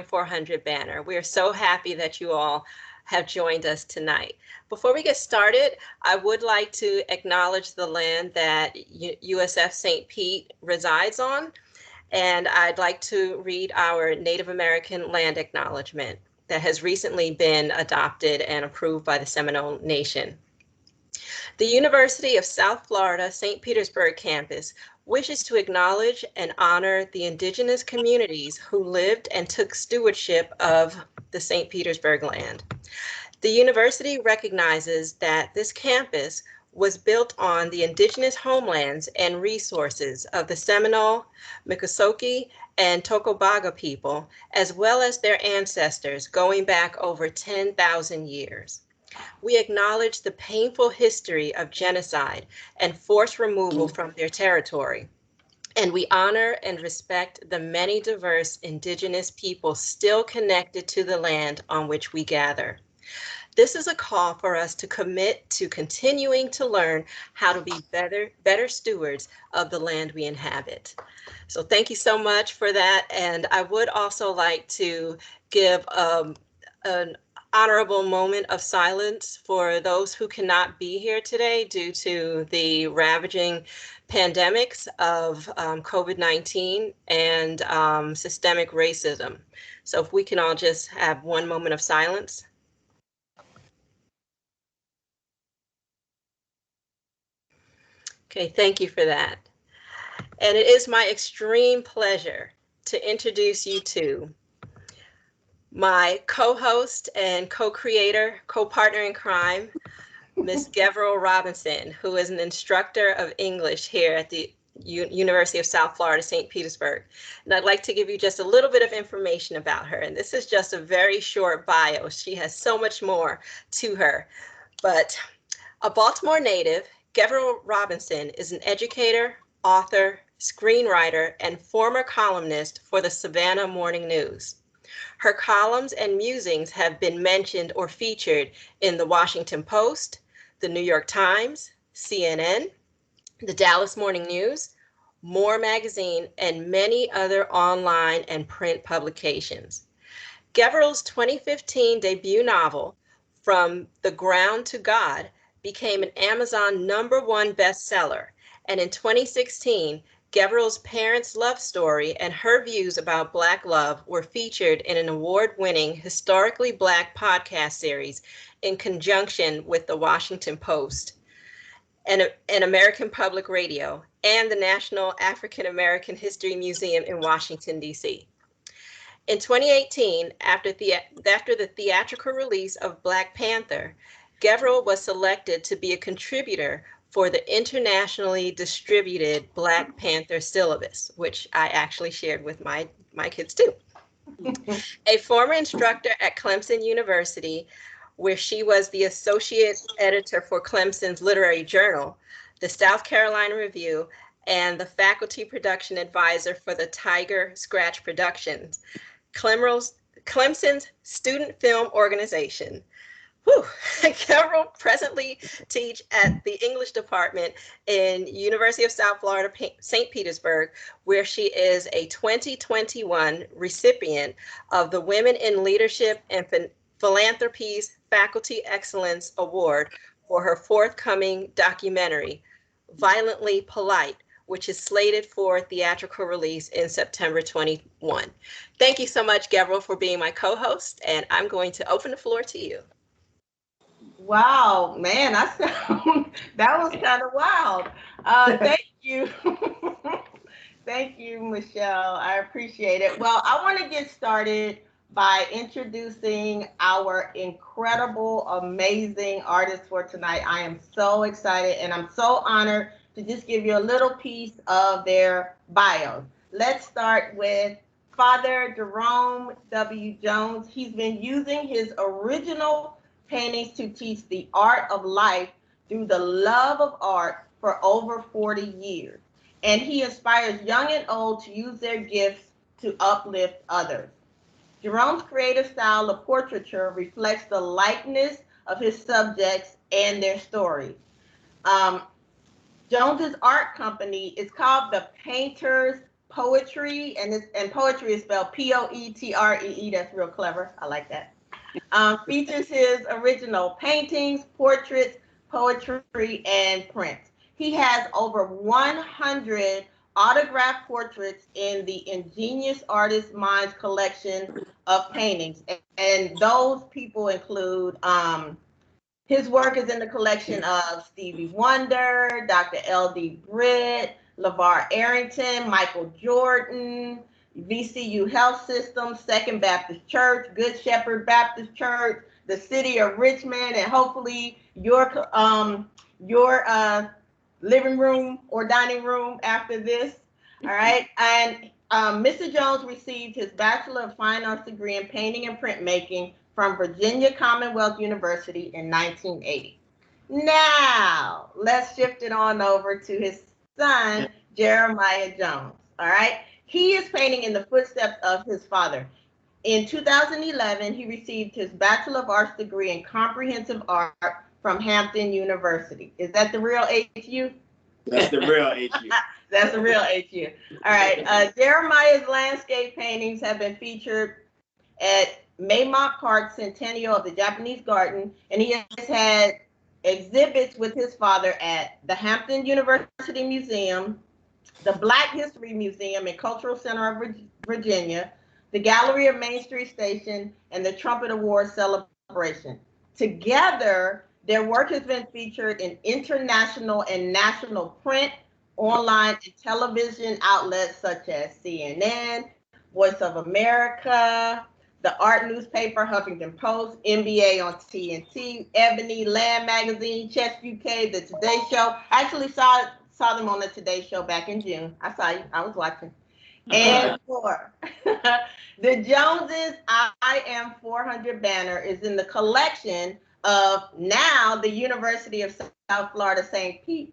Im400 Banner. We are so happy that you all have joined us tonight. Before we get started, I would like to acknowledge the land that USF St. Pete resides on, and I'd like to read our Native American land acknowledgement that has recently been adopted and approved by the Seminole Nation. The University of South Florida St. Petersburg campus wishes to acknowledge and honor the indigenous communities who lived and took stewardship of the St. Petersburg land. The university recognizes that this campus was built on the indigenous homelands and resources of the Seminole, Miccosukee, and Tocobaga people, as well as their ancestors going back over 10,000 years. We acknowledge the painful history of genocide and forced removal from their territory, and we honor and respect the many diverse indigenous people still connected to the land on which we gather. This is a call for us to commit to continuing to learn how to be better stewards of the land we inhabit. So thank you so much for that. And I would also like to give an honorable moment of silence for those who cannot be here today due to the ravaging pandemics of COVID-19 and systemic racism. So if we can all just have one moment of silence. Okay, thank you for that. And it is my extreme pleasure to introduce you to my co-host and co-creator, co-partner in crime, Ms. Gabriel Robinson, who is an instructor of English here at the University of South Florida, St. Petersburg. And I'd like to give you just a little bit of information about her. And this is just a very short bio. She has so much more to her. But a Baltimore native, Gabriel Robinson is an educator, author, screenwriter, and former columnist for the Savannah Morning News. Her columns and musings have been mentioned or featured in the Washington Post, the New York Times, CNN, the Dallas Morning News, More Magazine, and many other online and print publications. Gabriel's 2015 debut novel, From the Ground to God, became an Amazon #1 bestseller, and in 2016, Gabriel's parents' love story and her views about Black love were featured in an award-winning Historically Black podcast series in conjunction with the Washington Post and American Public Radio and the National African American History Museum in Washington, D.C. In 2018, after the theatrical release of Black Panther, Gabriel was selected to be a contributor for the internationally distributed Black Panther syllabus, which I actually shared with my kids too. A former instructor at Clemson University, where she was the associate editor for Clemson's literary journal, the South Carolina Review, and the faculty production advisor for the Tiger Scratch Productions, Clemson's student film organization. Gabriel presently teach at the English department in University of South Florida, St. Petersburg, where she is a 2021 recipient of the Women in Leadership and Philanthropy's Faculty Excellence Award for her forthcoming documentary, Violently Polite, which is slated for theatrical release in September 21. Thank you so much, Gabriel, for being my co-host, and I'm going to open the floor to you. Wow, man, that was kind of wild. Thank you. Thank you, Michelle. I appreciate it. Well, I want to get started by introducing our incredible, amazing artist for tonight. I am so excited and I'm so honored to just give you a little piece of their bio. Let's start with Father Jerome W Jones. He's been using his original paintings to teach the art of life through the love of art for over 40 years. And he inspires young and old to use their gifts to uplift others. Jerome's creative style of portraiture reflects the likeness of his subjects and their stories. Jones's art company is called the Painters poetry, and poetry is spelled Poetree. That's real clever. I like that. Features his original paintings, portraits, poetry, and prints. He has over 100 autographed portraits in the Ingenious Artist Minds collection of paintings. And those people include his work is in the collection of Stevie Wonder, Dr. L.D. Britt, LeVar Arrington, Michael Jordan, VCU Health System, Second Baptist Church, Good Shepherd Baptist Church, the City of Richmond, and hopefully your living room or dining room after this. All right. And Mr. Jones received his Bachelor of Fine Arts degree in painting and printmaking from Virginia Commonwealth University in 1980. Now, let's shift it on over to his son, Jeromyah Jones. All right. He is painting in the footsteps of his father. In 2011, he received his Bachelor of Arts degree in Comprehensive Art from Hampton University. Is that the real HU? That's the real HU. That's the real HU. All right. Jeromyah's landscape paintings have been featured at Maymont Park Centennial of the Japanese Garden, and he has had exhibits with his father at the Hampton University Museum, the Black History Museum and Cultural Center of Virginia, the Gallery of Main Street Station, and the Trumpet Awards celebration. Together, their work has been featured in international and national print, online, and television outlets such as CNN, Voice of America, the art newspaper Huffington Post, NBA on TNT, Ebony, Land Magazine, Chess UK, The Today Show. I actually saw them on the Today Show back in June. I saw you. I was watching. And more. The Joneses Im400 Banner is in the collection of now the University of South Florida St. Pete,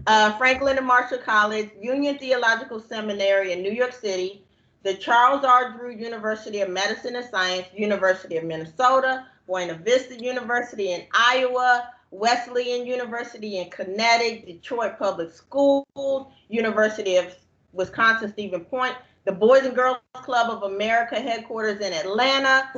Franklin and Marshall College, Union Theological Seminary in New York City, the Charles R. Drew University of Medicine and Science, University of Minnesota, Buena Vista University in Iowa, Wesleyan University in Connecticut, Detroit Public Schools, University of Wisconsin-Stevens Point, the Boys and Girls Club of America headquarters in Atlanta,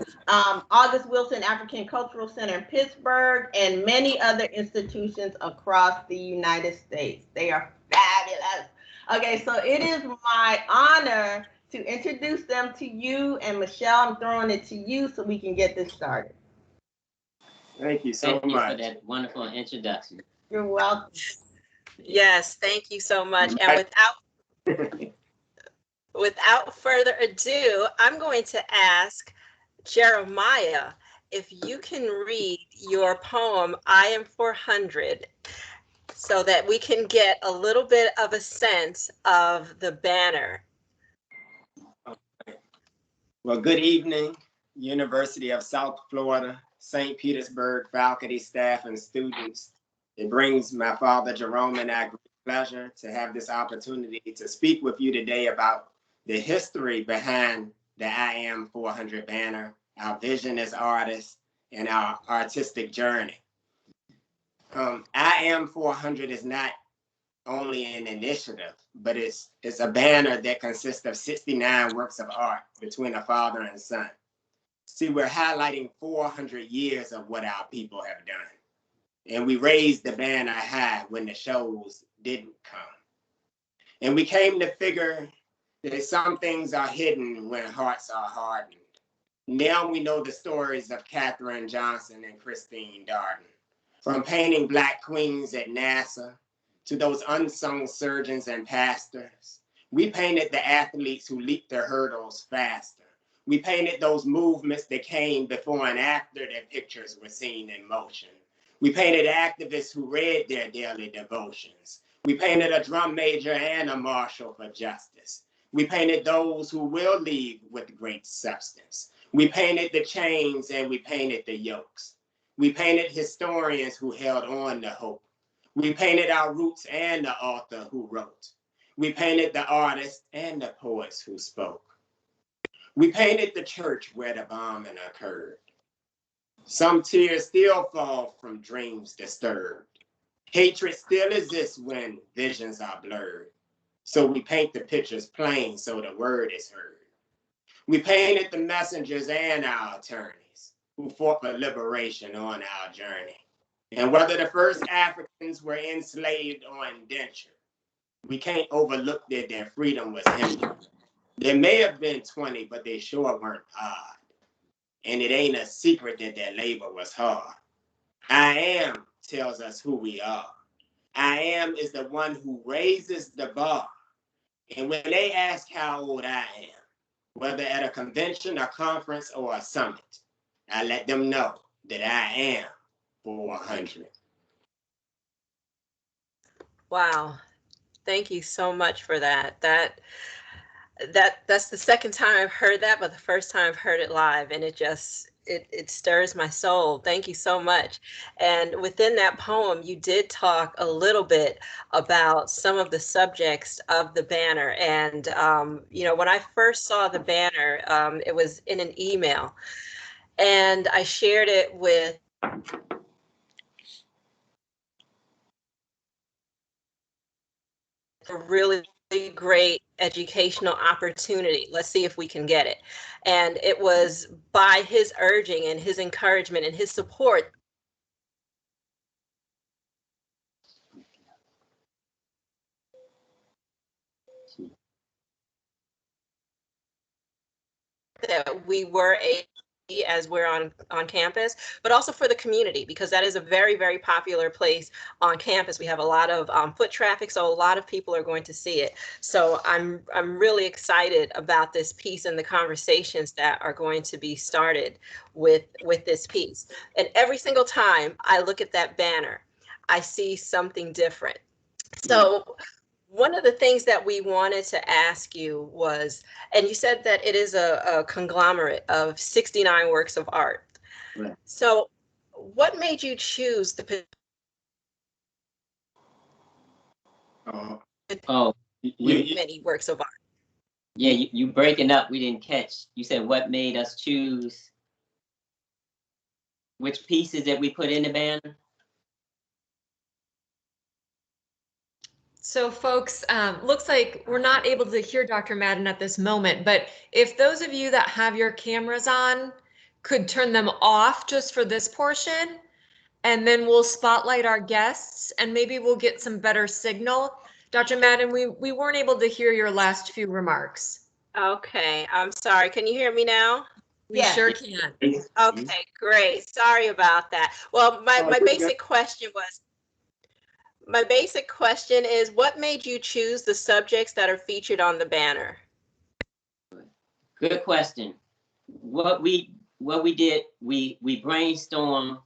August Wilson African Cultural Center in Pittsburgh, and many other institutions across the United States. They are fabulous. Okay, so it is my honor to introduce them to you, and Michelle, I'm throwing it to you so we can get this started. Thank you so much. Thank you for that wonderful introduction. You're welcome. Yes, thank you so much. And without further ado, I'm going to ask Jeromyah if you can read your poem, Im400, so that we can get a little bit of a sense of the banner. Well, good evening, University of South Florida, St. Petersburg faculty, staff, and students. It brings my father, Jerome, and I great pleasure to have this opportunity to speak with you today about the history behind the Im400 banner, our vision as artists, and our artistic journey. Im400 is not only an initiative, but it's a banner that consists of 69 works of art between a father and son. See, we're highlighting 400 years of what our people have done. And we raised the banner high when the shows didn't come. And we came to figure that some things are hidden when hearts are hardened. Now we know the stories of Katherine Johnson and Christine Darden. From painting Black queens at NASA to those unsung surgeons and pastors. We painted the athletes who leaped their hurdles faster. We painted those movements that came before and after their pictures were seen in motion. We painted activists who read their daily devotions. We painted a drum major and a marshal for justice. We painted those who will leave with great substance. We painted the chains and we painted the yokes. We painted historians who held on to hope. We painted our roots and the author who wrote. We painted the artists and the poets who spoke. We painted the church where the bombing occurred. Some tears still fall from dreams disturbed. Hatred still exists when visions are blurred. So we paint the pictures plain so the word is heard. We painted the messengers and our attorneys who fought for liberation on our journey. And whether the first Africans were enslaved or indentured, we can't overlook that their freedom was hindered. There may have been 20, but they sure weren't odd. And it ain't a secret that their labor was hard. I am tells us who we are. I am is the one who raises the bar. And when they ask how old I am, whether at a convention, a conference, or a summit, I let them know that I am 400. Wow. Thank you so much for that. That's the second time I've heard that, but the first time I've heard it live, and it stirs my soul. Thank you so much. And within that poem, you did talk a little bit about some of the subjects of the banner. And when I first saw the banner, it was in an email, and I shared it with a really great educational opportunity. Let's see if we can get it. And it was by his urging and his encouragement and his support that we were as we're on campus, but also for the community, because that is a very, very popular place on campus. We have a lot of foot traffic, so a lot of people are going to see it. So I'm really excited about this piece and the conversations that are going to be started with this piece. And every single time I look at that banner, I see something different. So one of the things that we wanted to ask you was, and you said that it is a conglomerate of 69 works of art. Right. So what made you choose the many works of art? Yeah, you breaking up. We didn't catch. You said what made us choose which pieces that we put in the banner? So folks, looks like we're not able to hear Dr. Madden at this moment, but if those of you that have your cameras on could turn them off just for this portion, and then we'll spotlight our guests and maybe we'll get some better signal. Dr. Madden, we weren't able to hear your last few remarks. Okay, I'm sorry. Can you hear me now? We Yes. sure can. Okay, great. Sorry about that. Well, my basic question is, what made you choose the subjects that are featured on the banner? Good question. What we did, we brainstormed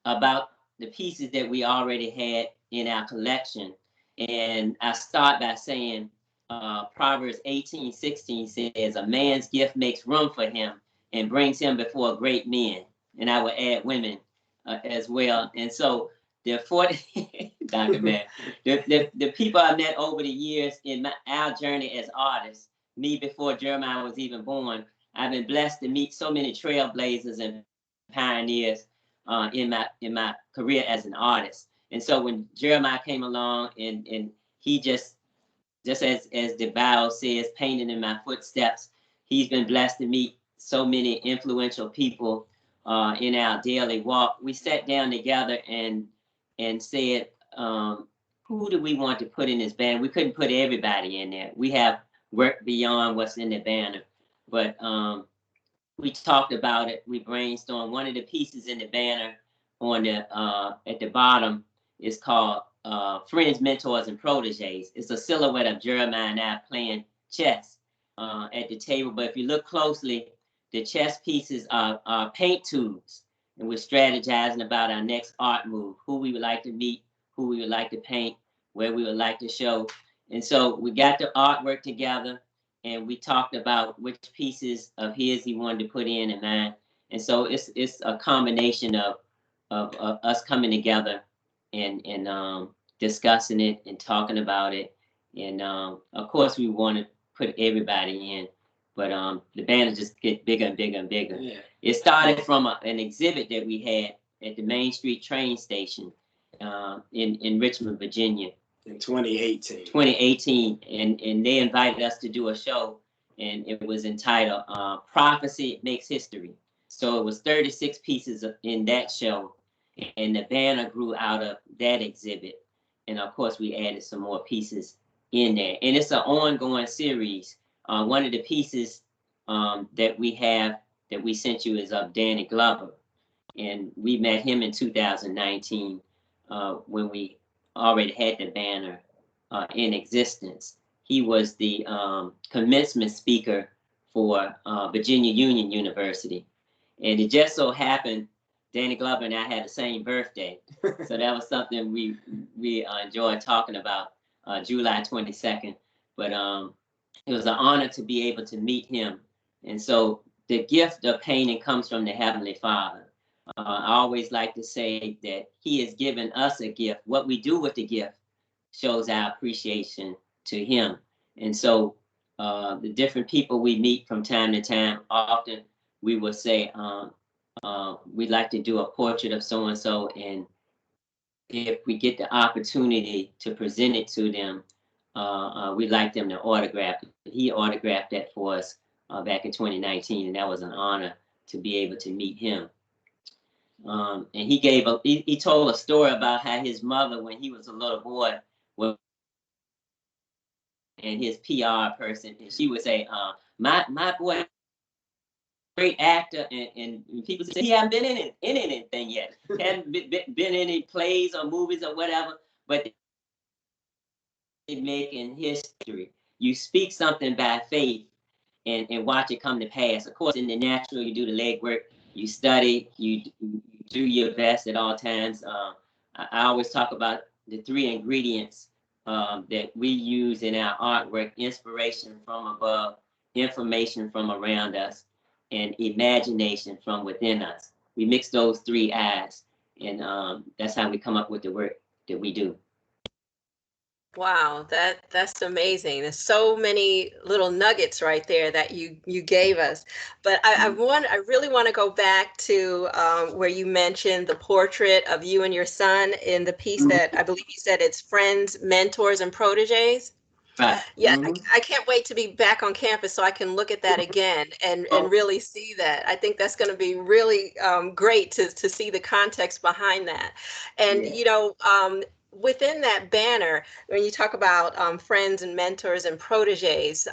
about the pieces that we already had in our collection. And I start by saying, Proverbs 18:16 says, a man's gift makes room for him and brings him before great men. And I will add women as well. And so the 40, Dr. Mann, the people I met over the years in our journey as artists, me before Jeremiah was even born, I've been blessed to meet so many trailblazers and pioneers in my career as an artist. And so when Jeremiah came along and he just as the Bible says, painted in my footsteps, he's been blessed to meet so many influential people in our daily walk. We sat down together and said, who do we want to put in this band? We couldn't put everybody in there. We have work beyond what's in the banner, but we talked about it. We brainstormed. One of the pieces in the banner on the at the bottom is called Friends, Mentors, and Proteges. It's a silhouette of Jeremiah and I playing chess at the table. But if you look closely, the chess pieces are paint tubes, and we're strategizing about our next art move, who we would like to meet, who we would like to paint, where we would like to show. And so we got the artwork together, and we talked about which pieces of his he wanted to put in and mine. And so it's a combination of us coming together and discussing it and talking about it. And of course we want to put everybody in, but the banner just get bigger and bigger and bigger. Yeah. It started from an exhibit that we had at the Main Street train station in Richmond, Virginia. In 2018. 2018, and they invited us to do a show, and it was entitled Prophecy Makes History. So it was 36 pieces in that show, and the banner grew out of that exhibit. And of course, we added some more pieces in there. And it's an ongoing series. One of the pieces that we sent you is of Danny Glover. And we met him in 2019 when we already had the banner in existence. He was the commencement speaker for Virginia Union University. And it just so happened, Danny Glover and I had the same birthday. So that was something we enjoyed talking about, July 22nd. But it was an honor to be able to meet him. And so the gift of painting comes from the Heavenly Father. I always like to say that he has given us a gift. What we do with the gift shows our appreciation to him. And so the different people we meet from time to time, often we will say, we'd like to do a portrait of so-and-so. And if we get the opportunity to present it to them, we'd like them to autograph it. He autographed that for us back in 2019, and that was an honor to be able to meet him. And he told a story about how his mother, when he was a little boy, and his PR person, and she would say, my boy, great actor, and people say he hasn't been in anything yet, hadn't been in any plays or movies or whatever, but they making history. You speak something by faith and watch it come to pass. Of course, in the natural, you do the legwork, you study, you do your best at all times. I always talk about the 3 ingredients that we use in our artwork: inspiration from above, information from around us, and imagination from within us. We mix those 3 I's, and that's how we come up with the work that we do. Wow, that's amazing. There's so many little nuggets right there that you gave us. But I really want to go back to where you mentioned the portrait of you and your son in the piece that I believe you said it's friends, mentors, and proteges. Right. Yeah, I can't wait to be back on campus so I can look at that again and really see that. I think that's going to be really great to see the context behind that. And, within that banner, when you talk about friends and mentors and proteges,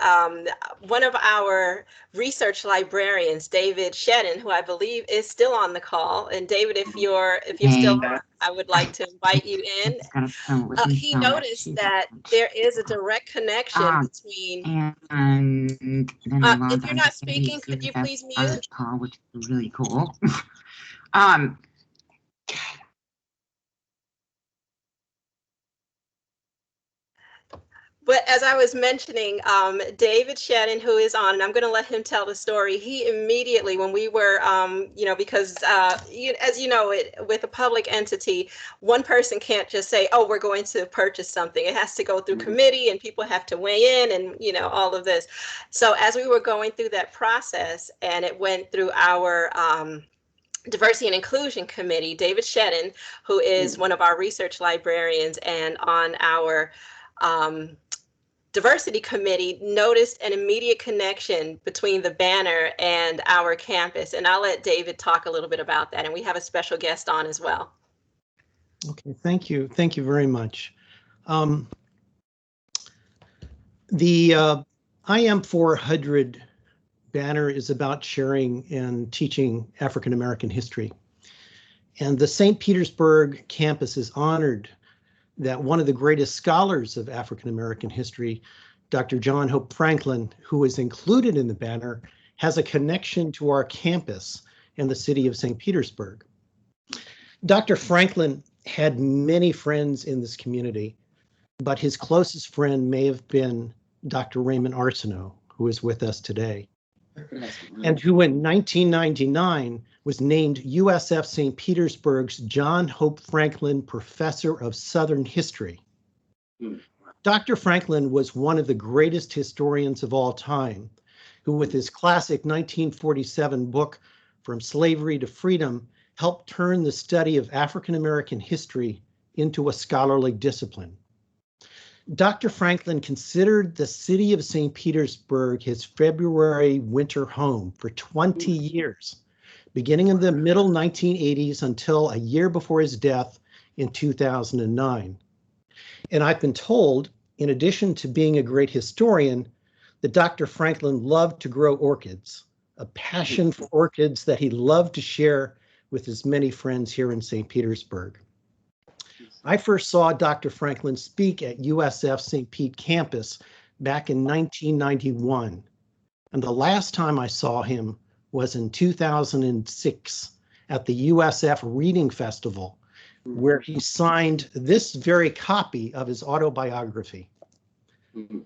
one of our research librarians, David Shedden, who I believe is still on the call, and David, if you're still on, I would like to invite you in. He noticed that there is a direct connection between. If you're not speaking, could you please mute? Call, which is really cool. But as I was mentioning, David Shedden, who is on, and I'm going to let him tell the story. He immediately, when we were, because as you know, with a public entity, one person can't just say, "Oh, we're going to purchase something." It has to go through committee, and people have to weigh in, and all of this. So as we were going through that process, and it went through our Diversity and Inclusion Committee, David Shedden, who is one of our research librarians and on our Diversity Committee, noticed an immediate connection between the banner and our campus. And I'll let David talk a little bit about that. And we have a special guest on as well. Okay, thank you. Thank you very much. The Im400 banner is about sharing and teaching African American history. And the St. Petersburg campus is honored that one of the greatest scholars of African American history, Dr. John Hope Franklin, who is included in the banner, has a connection to our campus in the city of St. Petersburg. Dr. Franklin had many friends in this community, but his closest friend may have been Dr. Raymond Arsenault, who is with us today, and who in 1999 was named USF St. Petersburg's John Hope Franklin Professor of Southern History. Dr. Franklin was one of the greatest historians of all time, who with his classic 1947 book, From Slavery to Freedom, helped turn the study of African American history into a scholarly discipline. Dr. Franklin considered the city of St. Petersburg his February winter home for 20 years, beginning in the middle 1980s until a year before his death in 2009. And I've been told, in addition to being a great historian, that Dr. Franklin loved to grow orchids, a passion for orchids that he loved to share with his many friends here in St. Petersburg. I first saw Dr. Franklin speak at USF St. Pete campus back in 1991. And the last time I saw him was in 2006 at the USF Reading Festival, where he signed this very copy of his autobiography.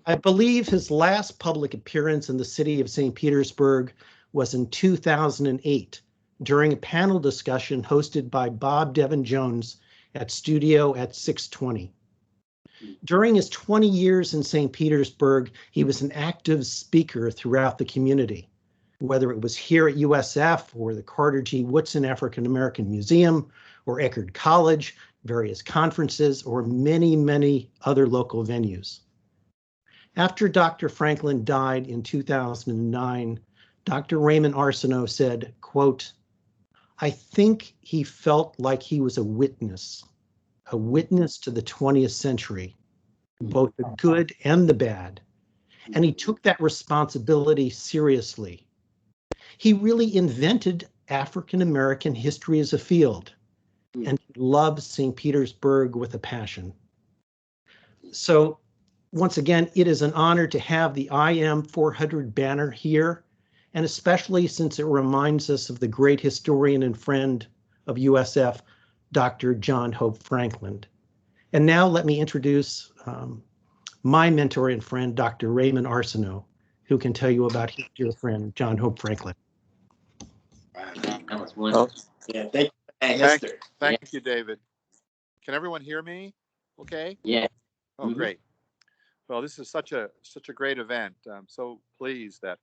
I believe his last public appearance in the city of St. Petersburg was in 2008 during a panel discussion hosted by Bob Devin Jones at Studio at 620. During his 20 years in St. Petersburg, he was an active speaker throughout the community, whether it was here at USF or the Carter G. Woodson African American Museum or Eckerd College, various conferences, or many, many other local venues. After Dr. Franklin died in 2009, Dr. Raymond Arsenault said, quote, "I think he felt like he was a witness to the 20th century, both the good and the bad, and he took that responsibility seriously. He really invented African American history as a field, and he loves St. Petersburg with a passion." So once again, it is an honor to have the Im400 banner here, and especially since it reminds us of the great historian and friend of USF, Dr. John Hope Franklin. And now let me introduce my mentor and friend, Dr. Raymond Arsenault, who can tell you about his dear friend, John Hope Franklin. That was wonderful. Yeah, thank you for that history. Thank you, David. Can everyone hear me? Okay. Yeah. Oh, great. Well, this is such a great event. I'm so pleased that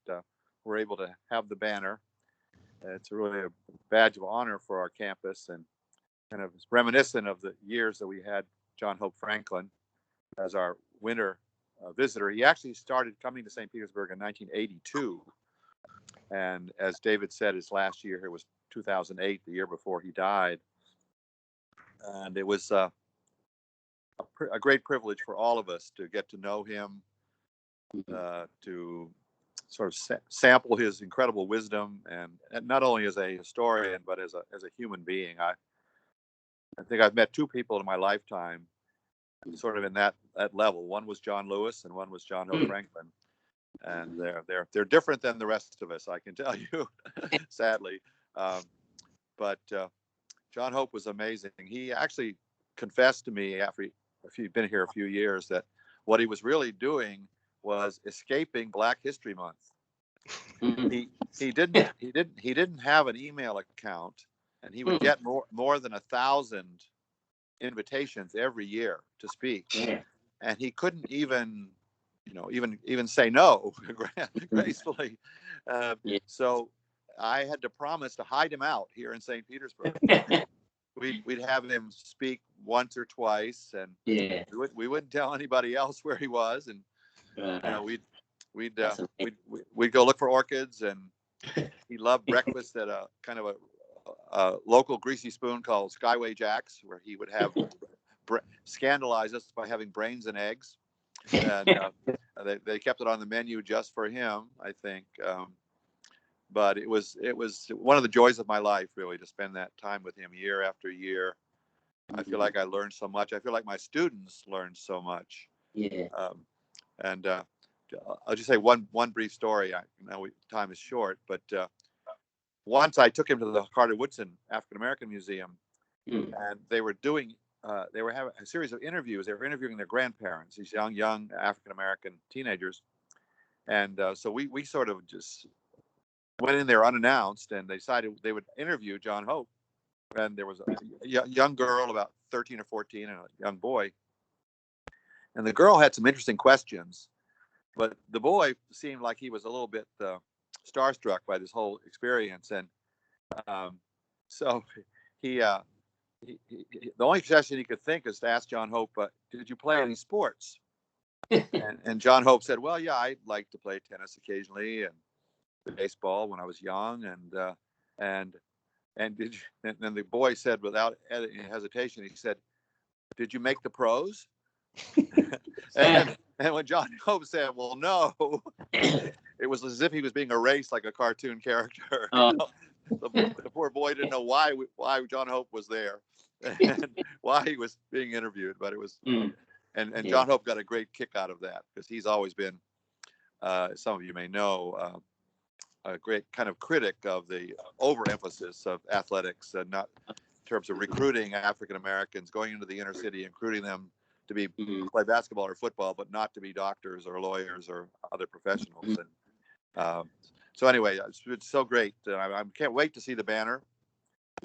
we're able to have the banner. It's really a badge of honor for our campus, and kind of reminiscent of the years that we had John Hope Franklin as our winter visitor. He actually started coming to St. Petersburg in 1982. And as David said, his last year here was 2008, the year before he died. And it was a great privilege for all of us to get to know him, to sort of sample his incredible wisdom, and not only as a historian, but as a human being. I think I've met two people in my lifetime sort of in that level. One was John Lewis and one was John Hope Franklin. And they're different than the rest of us, I can tell you, sadly. But John Hope was amazing. He actually confessed to me after he'd been here a few years that what he was really doing was escaping Black History Month. He didn't have an email account, and he would get more than 1,000 invitations every year to speak, and he couldn't even say no gracefully. So I had to promise to hide him out here in St. Petersburg. We'd have him speak once or twice, and we wouldn't tell anybody else where he was, and we'd go look for orchids, and he loved breakfast at a kind of a local greasy spoon called Skyway Jack's, where he would have scandalize us by having brains and eggs, and they kept it on the menu just for him, I think. But it was one of the joys of my life, really, to spend that time with him year after year. I feel like I learned so much. I feel like my students learned so much. And I'll just say one brief story. I know time is short, but once I took him to the Carter Woodson African American Museum, and they were having a series of interviews. They were interviewing their grandparents, these young African American teenagers, and so we sort of just went in there unannounced, and they decided they would interview John Hope. And there was a young girl, about 13 or 14, and a young boy. And the girl had some interesting questions, but the boy seemed like he was a little bit starstruck by this whole experience. And so the only question he could think is to ask John Hope, did you play any sports? And John Hope said, well, yeah, I'd like to play tennis occasionally and baseball when I was young. And did you, and then the boy said, without any hesitation, he said, did you make the pros? and when John Hope said, well, no, it was as if he was being erased like a cartoon character. Oh. The poor boy didn't know why John Hope was there and why he was being interviewed, but it was, and John Hope got a great kick out of that because he's always been, some of you may know, a great kind of critic of the overemphasis of athletics, not in terms of recruiting African Americans, going into the inner city and recruiting them to be play basketball or football, but not to be doctors or lawyers or other professionals. And so anyway, it's so great. I can't wait to see the banner,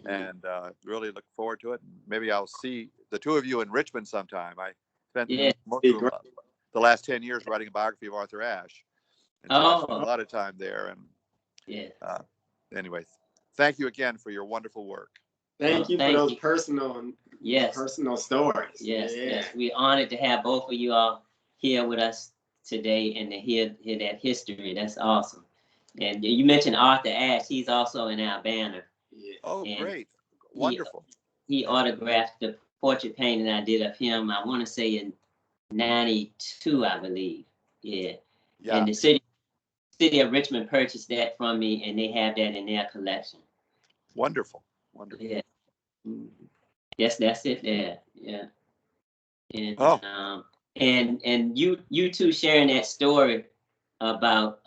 and really look forward to it. Maybe I'll see the two of you in Richmond sometime. I spent most of the last 10 years writing a biography of Arthur Ashe, and so I spent a lot of time there. And anyway, thank you again for your wonderful work. Thank you for those personal stories. Yes. We're honored to have both of you all here with us today and to hear that history. That's awesome. And you mentioned Arthur Ashe. He's also in our banner. Oh, and great. Wonderful. He autographed the portrait painting I did of him, I want to say in 92, I believe. Yeah. And the city of Richmond purchased that from me, and they have that in their collection. Wonderful. Yeah. Yes, that's it there. Yeah. And and you two sharing that story about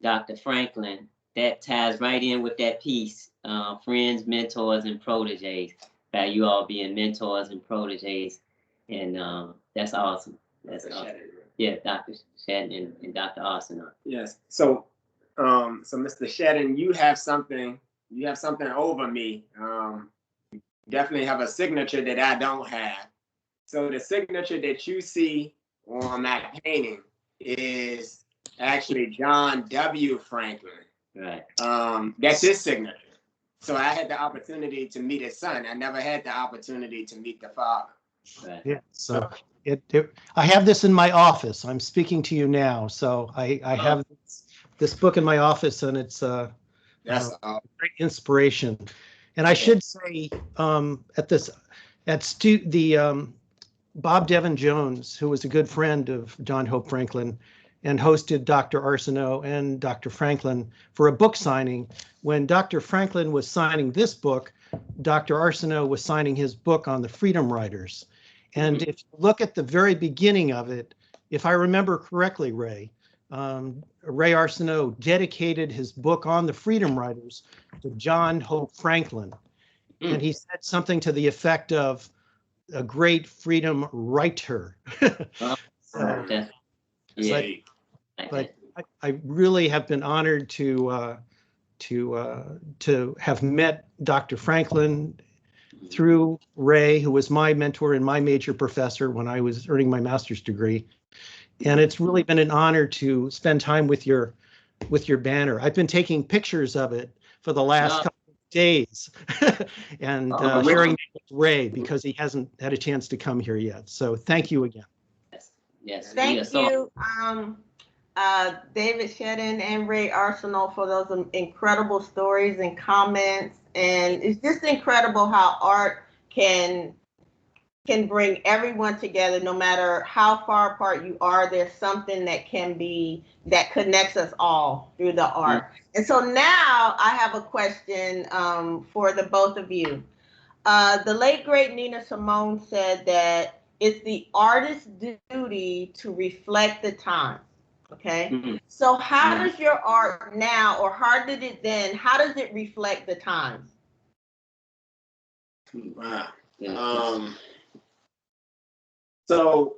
Dr. Franklin, that ties right in with that piece, friends, mentors, and proteges, about you all being mentors and proteges. And that's awesome. That's awesome. Yeah, Dr. Shedden and Dr. Arsenault. Yes. So Mr. Shedden, you have something over me. Definitely have a signature that I don't have. So the signature that you see on that painting is actually John W. Franklin. Right. That's his signature. So I had the opportunity to meet his son. I never had the opportunity to meet the father. Right. Yeah. So I have this in my office. I'm speaking to you now. So I have this book in my office, and it's that's great inspiration. And I should say Bob Devin Jones, who was a good friend of John Hope Franklin and hosted Dr. Arsenault and Dr. Franklin for a book signing. When Dr. Franklin was signing this book, Dr. Arsenault was signing his book on the Freedom Riders. And if you look at the very beginning of it, if I remember correctly, Ray Arsenault dedicated his book on the Freedom Riders to John Hope Franklin. And he said something to the effect of a great freedom writer. But I really have been honored to have met Dr. Franklin through Ray, who was my mentor and my major professor when I was earning my master's degree. And it's really been an honor to spend time with your banner. I've been taking pictures of it for the last couple of days and sharing it with Ray because he hasn't had a chance to come here yet. So thank you again. Yes. Thank you, David Shedden and Ray Arsenault, for those incredible stories and comments. And it's just incredible how art can bring everyone together, no matter how far apart you are. There's something that connects us all through the art. And so now I have a question for the both of you. The late great Nina Simone said that it's the artist's duty to reflect the time. Okay. So how does your art now, or how did it then, how does it reflect the times? Wow. So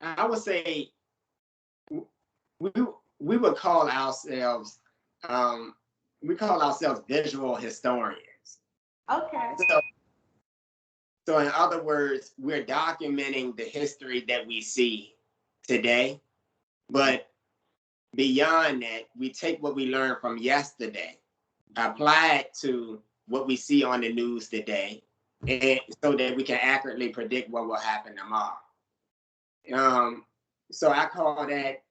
I would say we would call ourselves visual historians. Okay. So in other words, we're documenting the history that we see today, but beyond that, we take what we learned from yesterday, apply it to what we see on the news today, and so that we can accurately predict what will happen tomorrow. So I call that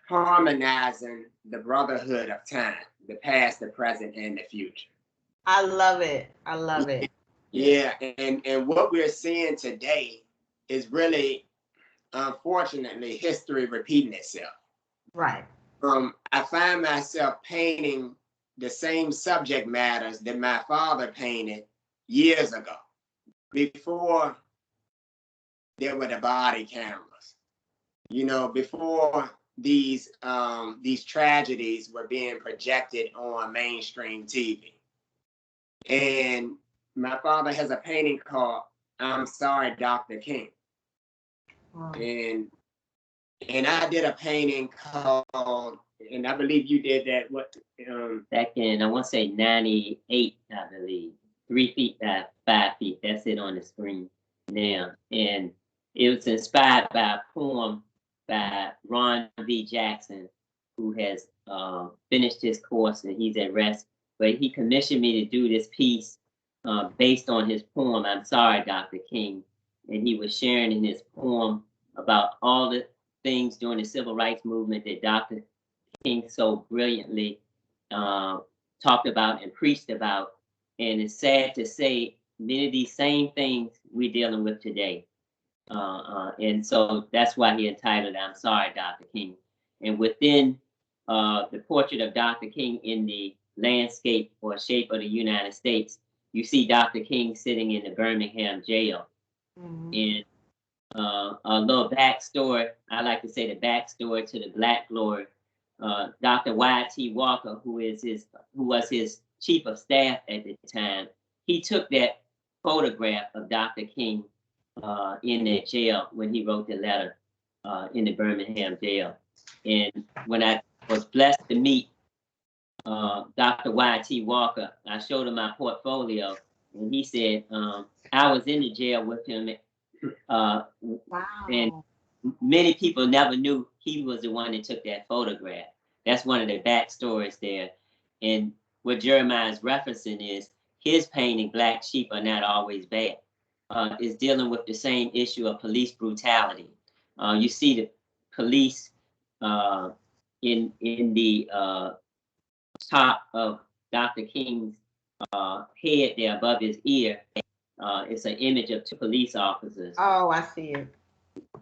harmonizing the brotherhood of time, the past, the present, and the future. I love it. I love it. Yeah, and what we're seeing today is really, unfortunately, history repeating itself. Right. I find myself painting the same subject matters that my father painted years ago, before there were the body cameras. You know, before these tragedies were being projected on mainstream TV. And my father has a painting called "I'm Sorry, Dr. King." Wow. And I did a painting called, and I believe you did that, back in, I want to say 98, I believe. 3 feet by 5 feet. That's it on the screen now. And it was inspired by a poem by Ron V. Jackson, who has finished his course and he's at rest. But he commissioned me to do this piece based on his poem, "I'm Sorry, Dr. King." And he was sharing in his poem about all the things during the civil rights movement that Dr. King so brilliantly talked about and preached about. And it's sad to say many of these same things we're dealing with today. And so that's why he entitled "I'm Sorry, Dr. King." And within the portrait of Dr. King in the landscape or shape of the United States, you see Dr. King sitting in the Birmingham jail. And a little backstory, I like to say the backstory to the Black Glory. Dr. Y.T. Walker, who was his chief of staff at the time, he took that photograph of Dr. King in that jail when he wrote the letter in the Birmingham jail. And when I was blessed to meet Dr. Y.T. Walker, I showed him my portfolio, and he said, I was in the jail with him. Wow. And many people never knew he was the one that took that photograph. That's one of the backstories there. And what Jeromyah is referencing is his painting, "Black Sheep Are Not Always Bad," is dealing with the same issue of police brutality. You see the police in the top of Dr. King's head there above his ear. It's an image of 2 police officers. Oh, I see it.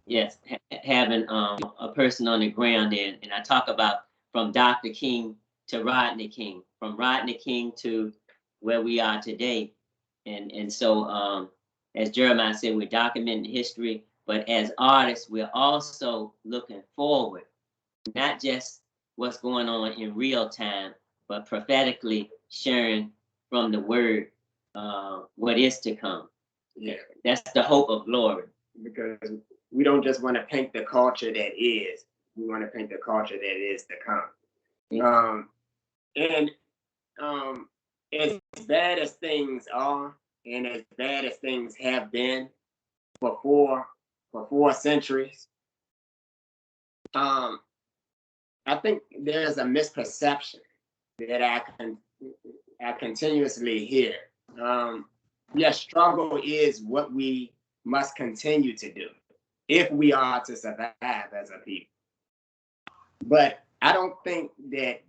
Yes, having a person on the ground there. And I talk about from Dr. King to Rodney King, from Rodney King to where we are today. And so, as Jeremiah said, we're documenting history, but as artists, we're also looking forward, not just what's going on in real time, but prophetically sharing from the word what is to come. Yeah, that's the hope of glory. Because we don't just want to paint the culture that is, we want to paint the culture that is to come. And as bad as things are, and as bad as things have been for four centuries, I think there's a misperception that I continuously hear. Yes, struggle is what we must continue to do if we are to survive as a people. But I don't think that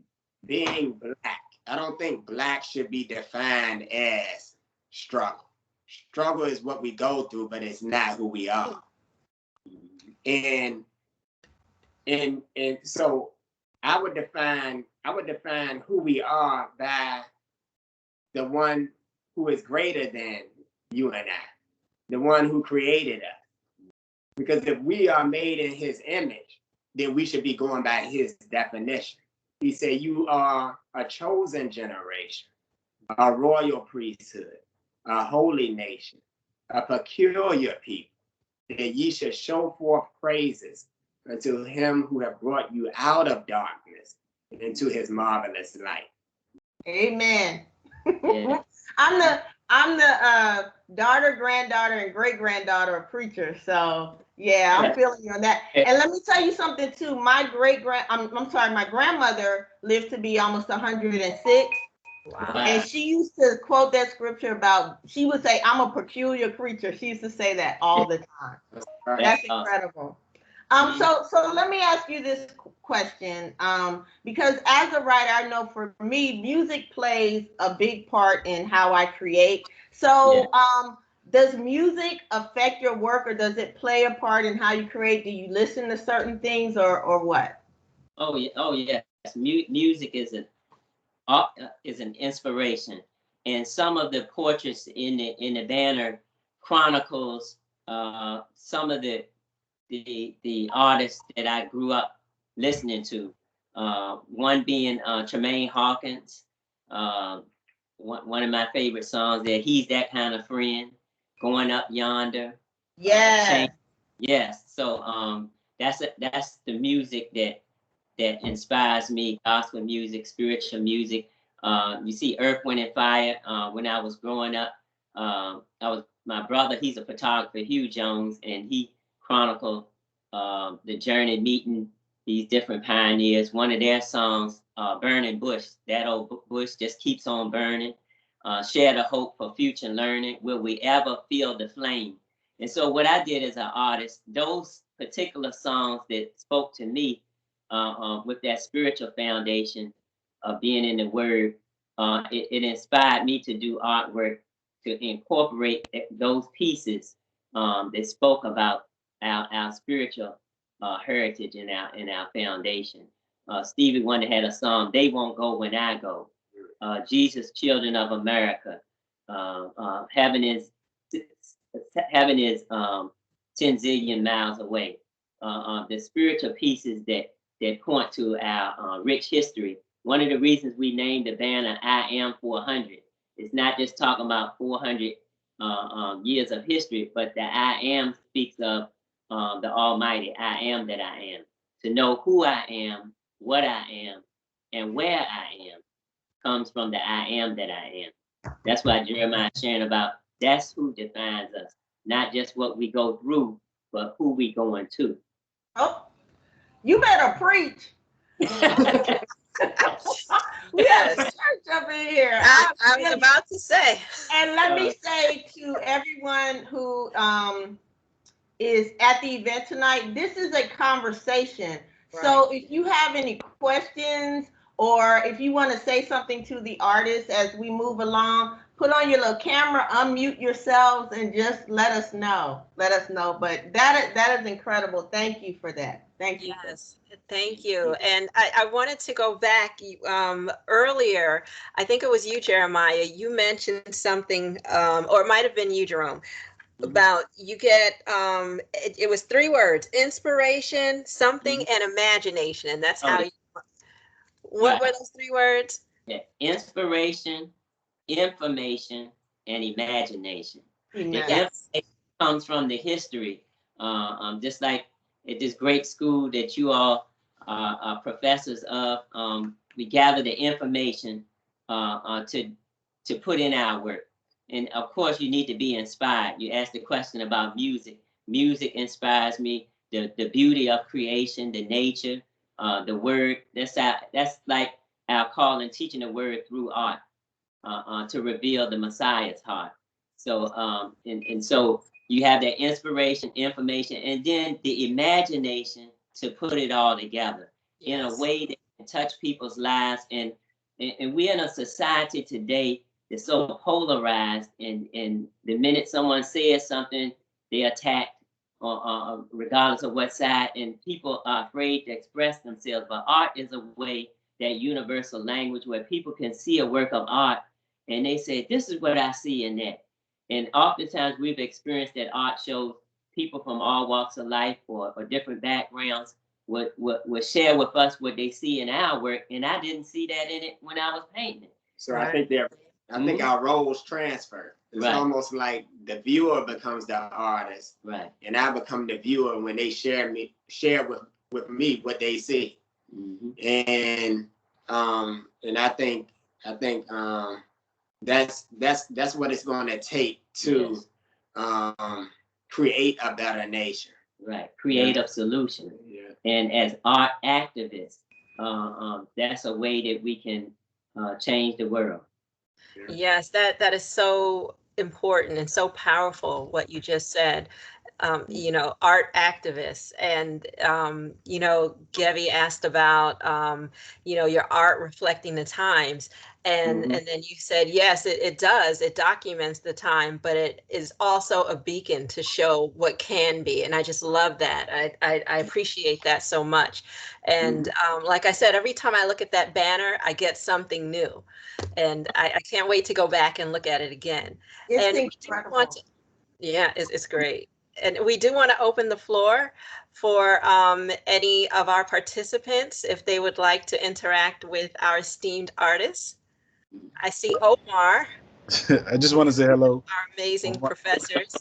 being Black, I don't think Black should be defined as struggle. Struggle is what we go through, but it's not who we are. And so I would define who we are by the one who is greater than you and I, the one who created us. Because if we are made in his image, then we should be going by his definition. He said, "You are a chosen generation, a royal priesthood, a holy nation, a peculiar people, that ye should show forth praises unto him who have brought you out of darkness into his marvelous light." Amen. Yeah. I'm the daughter, granddaughter, and great granddaughter of preachers. So yeah, I'm feeling you on that. And let me tell you something too. My grandmother lived to be almost 106, Wow. And she used to quote that scripture about, she would say, I'm a peculiar creature. She used to say that all the time. That's incredible. So let me ask you this question, because as a writer, I know for me, music plays a big part in how I create. So does music affect your work, or does it play a part in how you create? Do you listen to certain things, or what? Oh yeah, oh yes. Music is an inspiration, and some of the portraits in the banner chronicles some of the artists that I grew up listening to. One being Tremaine Hawkins. One of my favorite songs that He's That Kind of Friend, Going Up Yonder. Yeah. Yes. So that's the music that inspires me. Gospel music, spiritual music. You see Earth, Wind and Fire. When I was growing up, my brother, he's a photographer, Hugh Jones, and he chronicled the journey meeting these different pioneers. One of their songs, Burning Bush, that old bush just keeps on burning. Share the hope for future learning. Will we ever feel the flame? And so what I did as an artist, those particular songs that spoke to me with that spiritual foundation of being in the Word, it inspired me to do artwork to incorporate those pieces that spoke about our spiritual heritage and our foundation. Stevie Wonder had a song, They Won't Go When I Go. Jesus, Children of America. Heaven is 10 zillion miles away. The spiritual pieces that point to our rich history. One of the reasons we named the banner Im400 is not just talking about 400 years of history, but the I am speaks of the Almighty. I am that I am. To know who I am, what I am, and where I am comes from the I am that I am. That's why Jeromyah is sharing about that's who defines us, not just what we go through, but who we going to. Oh, you better preach. We have church up in here. I was about to say. And let me say to everyone who is at the event tonight, this is a conversation. Right. So if you have any questions, or if you want to say something to the artists as we move along, put on your little camera, unmute yourselves, and just let us know. Let us know. But that is incredible. Thank you for that. Thank you. Yes, thank you. And I wanted to go back earlier. I think it was you, Jeromyah. You mentioned something, or it might have been you, Jerome, about you get it was 3 words: inspiration, something, and imagination. And that's how you. What were those 3 words? Yeah. Inspiration, information, and imagination. Yes. It comes from the history. Just like at this great school that you all are professors of, we gather the information to put in our work. And of course, you need to be inspired. You asked the question about music. Music inspires me. The beauty of creation, the nature, the word. That's like our calling, teaching the word through art to reveal the Messiah's heart. So and so you have that inspiration, information, and then the imagination to put it all together in a way that can touch people's lives. And we're in a society today that's so polarized, and the minute someone says something, they're attacked, regardless of what side, and people are afraid to express themselves. But art is a way, that universal language, where people can see a work of art and they say, this is what I see in that. And oftentimes we've experienced that art shows people from all walks of life or different backgrounds would share with us what they see in our work. And I didn't see that in it when I was painting it. So I think our roles transfer. It's almost like the viewer becomes the artist. Right. And I become the viewer when they share with me what they see. And I think that's what it's going to take to create a better nation. Right, creative solution. Yeah. And as art activists, that's a way that we can change the world. Yes, that is so important and so powerful what you just said. Art activists, and Gevi asked about your art reflecting the times, and then you said yes, it does. It documents the time, but it is also a beacon to show what can be, and I just love that. I appreciate that so much, and like I said, every time I look at that banner, I get something new. And I can't wait to go back and look at it again. It's And we do want incredible. to, yeah, it's great. And we do want to open the floor for any of our participants if they would like to interact with our esteemed artists. I see Omar, I just want to say hello. our amazing Omar. professors.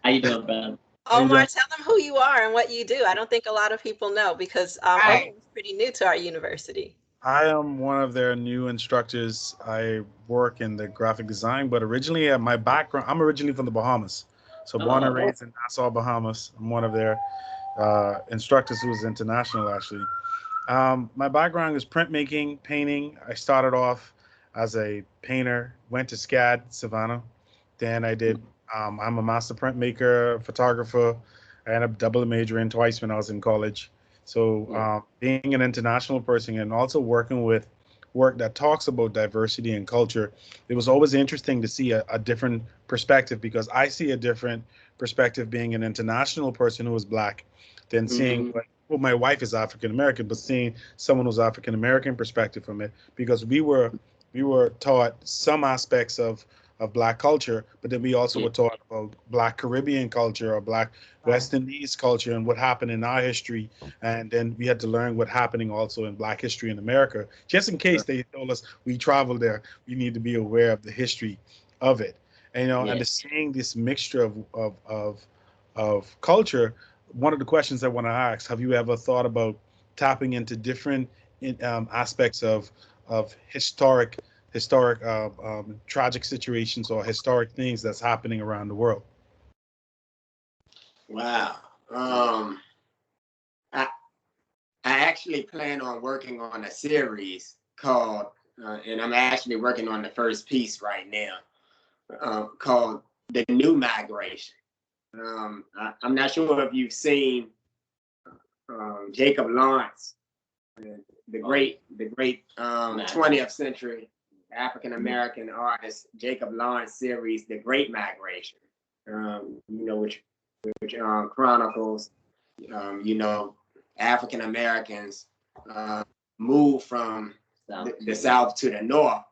How you doing, brother? How you Omar, doing? tell them who you are and what you do. I don't think a lot of people know because Omar Right. is pretty new to our university. I am one of their new instructors. I work in the graphic design, but originally my background, I'm originally from the Bahamas. So born and raised in Nassau, Bahamas. I'm one of their instructors who is international, actually. My background is printmaking, painting. I started off as a painter, went to SCAD, Savannah. Then I did, I'm a master printmaker, photographer. I ended up double majoring twice when I was in college. So being an international person and also working with work that talks about diversity and culture, it was always interesting to see a different perspective because I see a different perspective being an international person who is Black than seeing well, my wife is African American, but seeing someone who's African American perspective from it, because we were taught some aspects of Black culture, but then we also were taught about Black Caribbean culture or Black West Indies culture and what happened in our history, and then we had to learn what happening also in Black history in America. Just in case they told us we traveled there, we need to be aware of the history of it. And and to seeing this mixture of culture, one of the questions I want to ask: have you ever thought about tapping into different aspects of historic tragic situations or historic things that's happening around the world? Wow. I actually plan on working on a series called, and I'm actually working on the first piece right now, called "The New Migration." I'm not sure if you've seen Jacob Lawrence, the great 20th century African American artist Jacob Lawrence series, "The Great Migration." Which chronicles, African Americans move from the South to the North.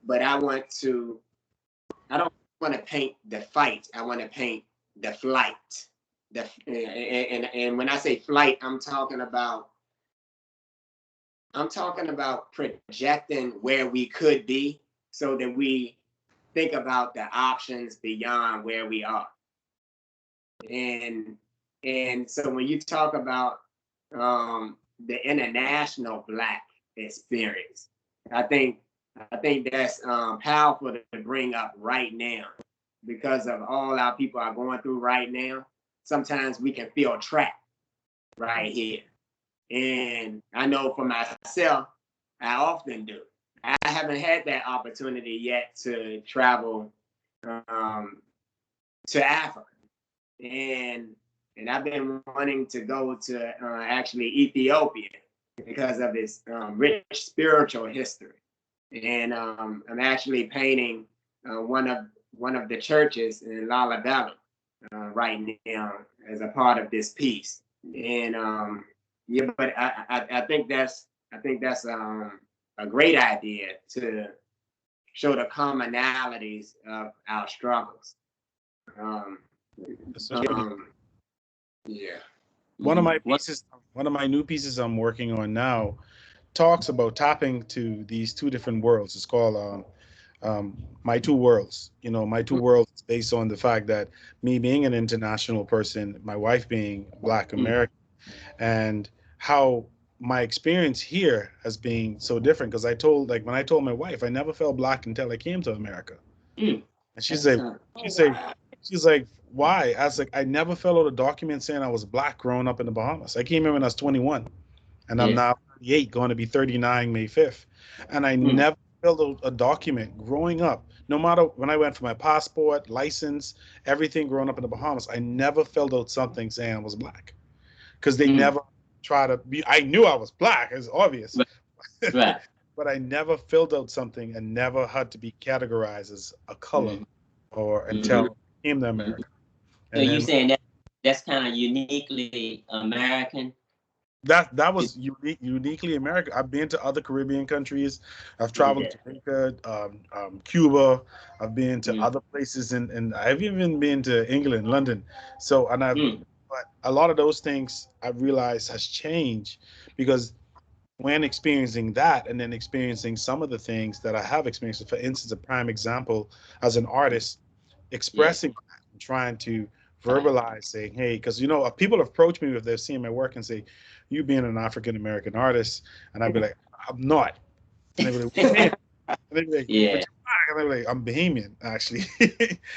But I don't want to paint the fight. I want to paint the flight. And when I say flight, I'm talking about projecting where we could be so that we think about the options beyond where we are. And so when you talk about the international Black experience, I think that's powerful to bring up right now, because of all our people are going through right now. Sometimes we can feel trapped right here, and I know for myself, I often do. I haven't had that opportunity yet to travel to Africa. And I've been wanting to go to actually Ethiopia because of its rich spiritual history. And I'm actually painting one of the churches in Lalibela right now as a part of this piece. And but I think that's a great idea to show the commonalities of our struggles. Yeah. One of my new pieces I'm working on now talks about tapping to these two different worlds. It's called My Two Worlds. My Two Worlds is based on the fact that me being an international person, my wife being Black American, and how my experience here has been so different. Because when I told my wife, I never felt Black until I came to America. And she's like, why? I was like, I never filled out a document saying I was Black growing up in the Bahamas. I came here when I was 21, and I'm now 38, going to be 39 May 5th. And I never filled out a document growing up. No matter when I went for my passport, license, everything growing up in the Bahamas, I never filled out something saying I was black, because they never try to be. I knew I was black, it's obvious, Right. but I never filled out something and never had to be categorized as a color or until I came to America. So And you then saying that's kind of uniquely American? that was uniquely American. I've been to other Caribbean countries. I've traveled to Jamaica, Cuba. I've been to other places, and I've even been to England, London. So, and but a lot of those things I've realized has changed, because when experiencing that and then experiencing some of the things that I have experienced, for instance, a prime example as an artist, expressing that and trying to verbalize, saying, hey, because people approach me if they've seen my work and say, you being an African American artist, and I'd be like, I'm not. And they'd be like, what do you mean? And they'd be like, but you're black. And they'd be like, I'm Bahamian, actually.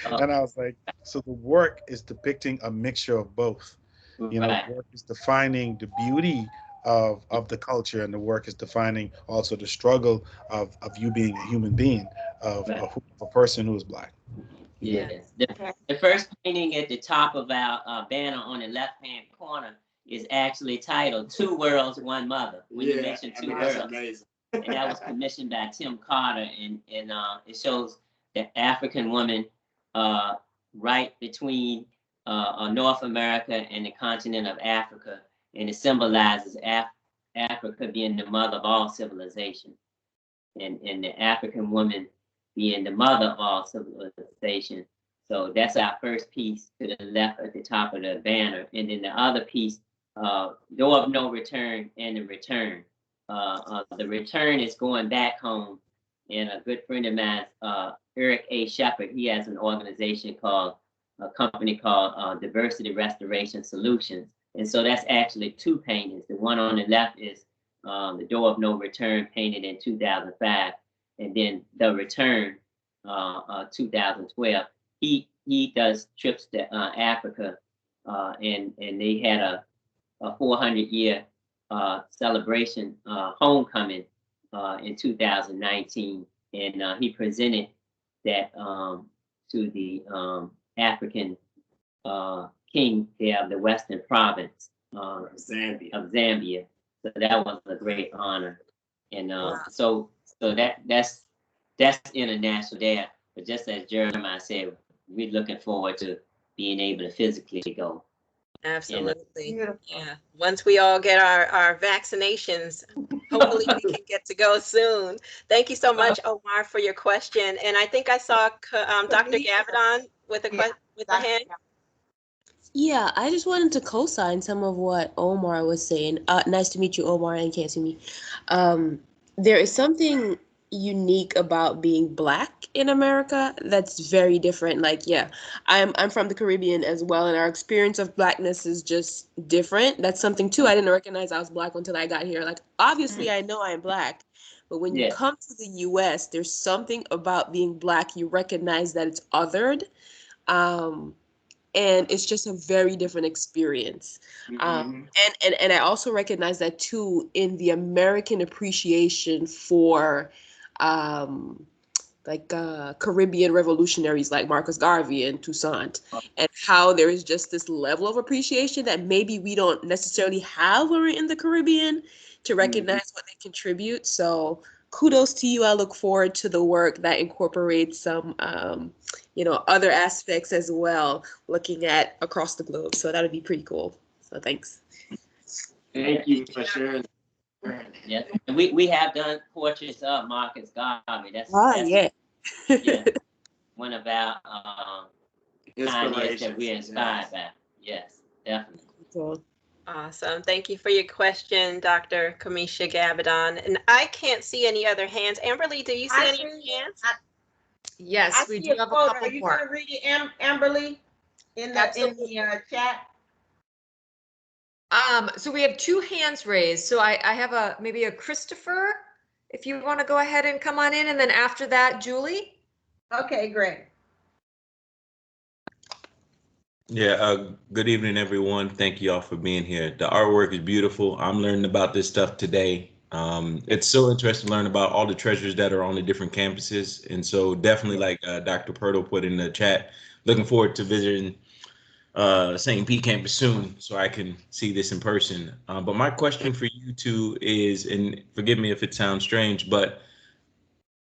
And I was like, so the work is depicting a mixture of both. The work is defining the beauty of the culture, and the work is defining also the struggle of you being a human being, of a person who is black. Yes. The first painting at the top of our banner on the left-hand corner is actually titled "Two Worlds, One Mother." When you mentioned two worlds, and that was commissioned by Tim Carter, and it shows the African woman right between North America and the continent of Africa, and it symbolizes Africa being the mother of all civilization, and the African woman being the mother of all civilization. So that's our first piece to the left at the top of the banner. And then the other piece, Door of No Return and the Return. The return is going back home. And a good friend of mine, Eric A. Shepard, he has an organization a company called Diversity Restoration Solutions. And so that's actually two paintings. The one on the left is The Door of No Return, painted in 2005. And then The Return, 2012. He does trips to Africa, and they had a 400-year celebration, homecoming, in 2019, and he presented that to the African king there of the Western Province of Zambia. So that was a great honor, and so that's international there. But just as Jeremiah said, we're looking forward to being able to physically go. Absolutely. Yeah. Once we all get our vaccinations, hopefully we can get to go soon. Thank you so much, Omar, for your question. And I think I saw Dr. Gavidan with a hand. Yeah, I just wanted to co-sign some of what Omar was saying. Nice to meet you, Omar, and can't see me. There is something unique about being Black in America that's very different. Like, yeah, I'm from the Caribbean as well, and our experience of Blackness is just different. That's something too. I didn't recognize I was Black until I got here. Like, obviously I know I'm Black, but when you come to the US, there's something about being Black, you recognize that it's othered. And it's just a very different experience. And I also recognize that too in the American appreciation for Caribbean revolutionaries like Marcus Garvey and Toussaint, and how there is just this level of appreciation that maybe we don't necessarily have when we're in the Caribbean to recognize what they contribute. So kudos to you. I look forward to the work that incorporates some other aspects as well, looking at across the globe. So that would be pretty cool. So thanks. Thank you for sharing. Yeah, and we have done portraits of Marcus Garvey. That's one of our ideas that we're inspired by. Yes, definitely. Cool. Awesome. Thank you for your question, Dr. Kamisha Gavidan. And I can't see any other hands. Amberly, do you see any other hands? Yes, we do have a couple more. Are you going to read it, Amberly, in the chat? So we have two hands raised. So I have maybe a Christopher, if you want to go ahead and come on in, and then after that, Julie. Okay, great. Yeah, good evening, everyone. Thank you all for being here. The artwork is beautiful. I'm learning about this stuff today. It's so interesting to learn about all the treasures that are on the different campuses. And so definitely, like Dr. Purtle put in the chat, looking forward to visiting St. Pete campus soon so I can see this in person. But my question for you two is, and forgive me if it sounds strange, but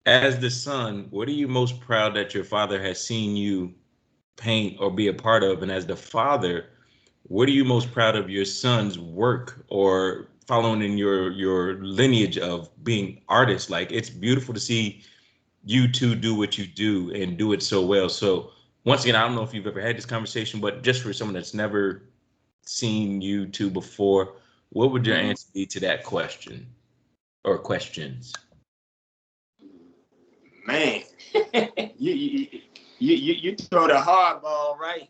as the son, what are you most proud that your father has seen you paint or be a part of? And as the father, what are you most proud of your son's work or following in your lineage of being artists? Like, it's beautiful to see you two do what you do and do it so well. So once again, I don't know if you've ever had this conversation, but just for someone that's never seen you two before, what would your answer be to that question or questions? Man, you throw the hard ball right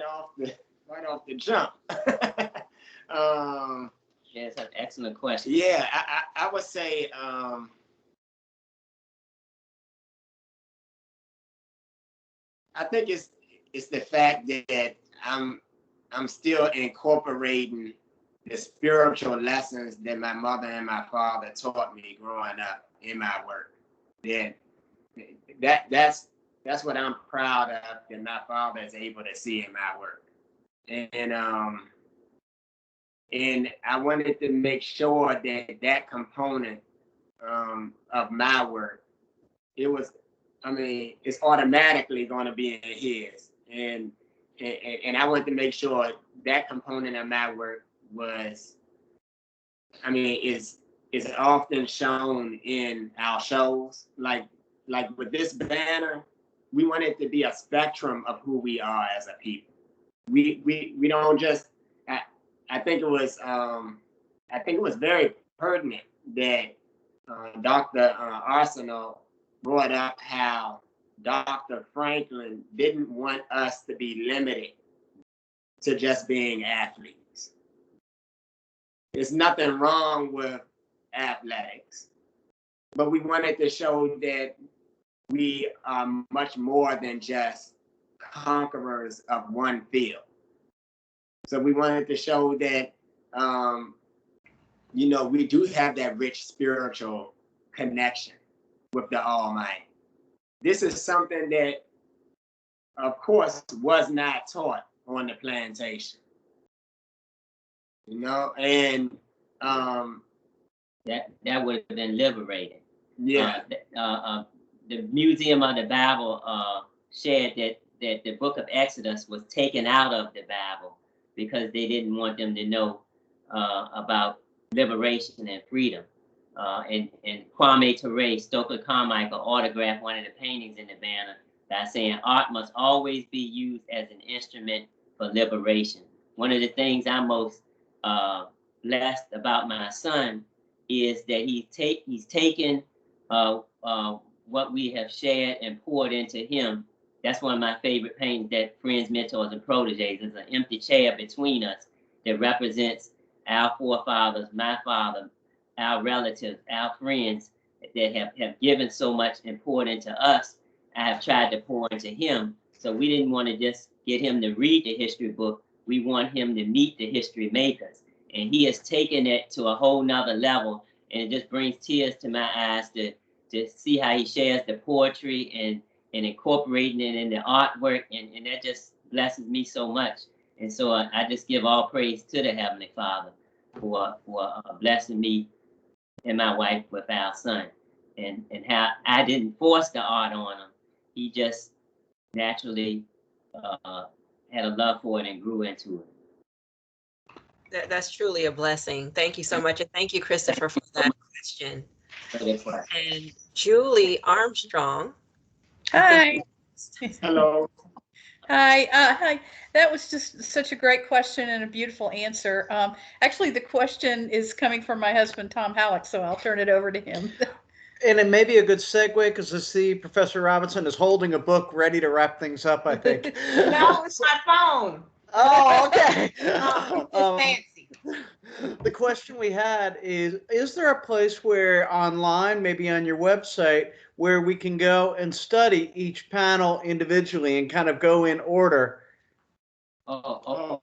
off the jump. Yeah, it's an excellent question. Yeah, I would say I think it's the fact that I'm still incorporating the spiritual lessons that my mother and my father taught me growing up in my work. That's what I'm proud of, that my father is able to see in my work. And I wanted to make sure that component of my work, it's automatically going to be in his. And I wanted to make sure that component of my work is often shown in our shows. Like with this banner, we want it to be a spectrum of who we are as a people. We don't just. I think it was very pertinent that Dr. Arsenal brought up how Dr. Franklin didn't want us to be limited to just being athletes. There's nothing wrong with athletics, but we wanted to show that we are much more than just conquerors of one field. So we wanted to show that, we do have that rich spiritual connection with the Almighty. This is something that, of course, was not taught on the plantation. And that would have been liberating. Yeah. The Museum of the Bible shared that the book of Exodus was taken out of the Bible because they didn't want them to know about liberation and freedom. And Kwame Ture, Stokely Carmichael, autographed one of the paintings in the banner by saying, art must always be used as an instrument for liberation. One of the things I'm most blessed about my son is that he's taken what we have shared and poured into him. That's one of my favorite paintings, that Friends, Mentors, and Proteges. There's an empty chair between us that represents our forefathers, my father, our relatives, our friends that have given so much and poured into us. I have tried to pour into him. So we didn't want to just get him to read the history book. We want him to meet the history makers. And he has taken it to a whole nother level. And it just brings tears to my eyes to see how he shares the poetry and incorporating it in the artwork. And that just blesses me so much. And so I just give all praise to the Heavenly Father for blessing me and my wife with our son. And how I didn't force the art on him. He just naturally had a love for it and grew into it. That's truly a blessing. Thank you so much. And thank you, Christopher, for that question. And Julie Armstrong. Hi. Hello. Hi. Hi. That was just such a great question and a beautiful answer. Actually, the question is coming from my husband, Tom Halleck, so I'll turn it over to him. And it may be a good segue because I see Professor Robinson is holding a book ready to wrap things up, I think. No, it's my phone. Oh, okay. Fancy. The question we had is there a place where online, maybe on your website, where we can go and study each panel individually and kind of go in order? Banner.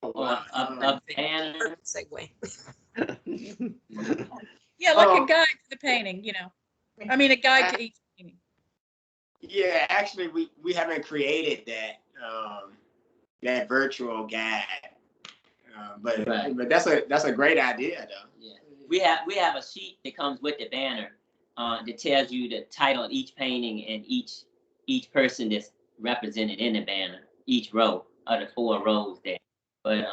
Segue. Yeah, like a guide to the painting, you know. I mean, a guide to each painting. Yeah, actually, we haven't created that that virtual guide, but that's a great idea though. Yeah, we have a sheet that comes with the banner that tells you the title of each painting and each person that's represented in the banner, each row of the 4 rows there. But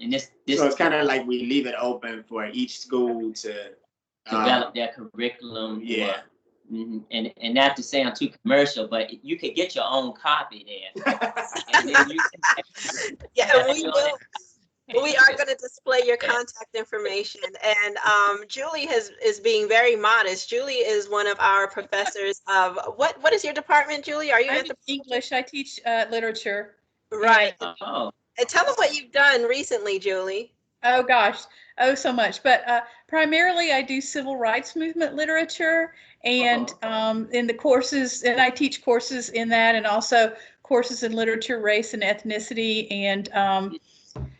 and this so it's kind of like we leave it open for each school to develop their curriculum. Yeah. And not to sound too commercial, but you could get your own copy there. And then you can, yeah, we will. We are going to display your contact information, and Julie is being very modest. Julie is one of our professors of what is your department, Julie? Are you at the English? I teach literature. Right. Oh. And tell us what you've done recently, Julie. Oh gosh, so much. But primarily, I do civil rights movement literature, and in the courses, and I teach courses in that, and also courses in literature, race, and ethnicity, and